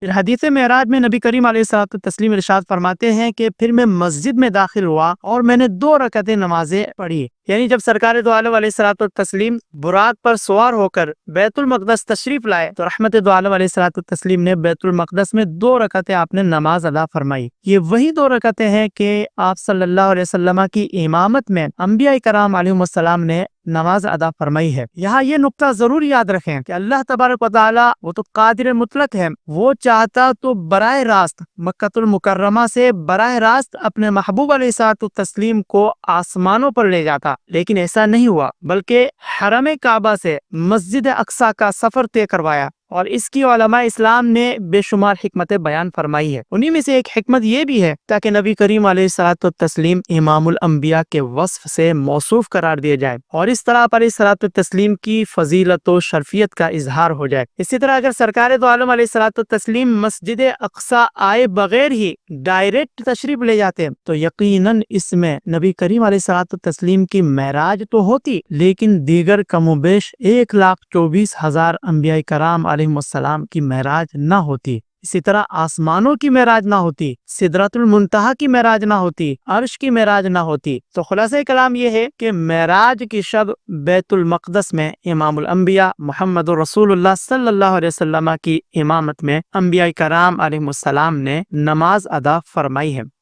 پھر حدیث معراج میں نبی کریم علیہ الصلوۃ والتسلیم ارشاد فرماتے ہیں کہ پھر میں مسجد میں داخل ہوا اور میں نے 2 رکعتیں نمازیں پڑھی. یعنی جب سرکار دو عالم علیہ الصلوۃ والتسلیم براق پر سوار ہو کر بیت المقدس تشریف لائے تو رحمت دو عالم علیہ الصلوۃ والتسلیم نے بیت المقدس میں 2 رکعتیں آپ نے نماز ادا فرمائی. یہ وہی 2 رکعتیں ہیں کہ آپ صلی اللہ علیہ وسلم کی امامت میں انبیاء کرام علیہم السلام نے نماز ادا فرمائی ہے. یہاں یہ نقطہ ضرور یاد رکھیں کہ اللہ تبارک و تعالی وہ تو قادر مطلق ہے، وہ چاہتا تو براہ راست مکہ المکرمہ سے براہ راست اپنے محبوب علیہ الصلوۃ والتسلیم کو آسمانوں پر لے جاتا، لیکن ایسا نہیں ہوا، بلکہ حرم کعبہ سے مسجد اقصی کا سفر طے کروایا. اور اس کی علماء اسلام نے بے شمار حکمتیں بیان فرمائی ہے. انہی میں سے ایک حکمت یہ بھی ہے تاکہ نبی کریم علیہ الصلوۃ والتسلیم امام الانبیاء کے وصف سے موصوف قرار دیے جائے اور اس طرح پر الصلوۃ والتسلیم کی فضیلت و شرفیت کا اظہار ہو جائے. اسی طرح اگر سرکار دو عالم علیہ الصلوۃ والتسلیم مسجد اقصی آئے بغیر ہی ڈائریکٹ تشریف لے جاتے تو یقیناً اس میں نبی کریم علیہ الصلوۃ والتسلیم کی معراج تو ہوتی، لیکن دیگر کم و بیش 1,24,000 انبیاء کرام علیہ السلام کی معراج نہ ہوتی. اسی طرح آسمانوں کی معراج نہ ہوتی، سدرۃ المنتہا کی معراج نہ ہوتی، عرش کی معراج نہ ہوتی. تو خلاصہ کلام یہ ہے کہ معراج کی شب بیت المقدس میں امام الانبیاء محمد رسول اللہ صلی اللہ علیہ وسلم کی امامت میں انبیاء کرام علیہ السلام نے نماز ادا فرمائی ہے.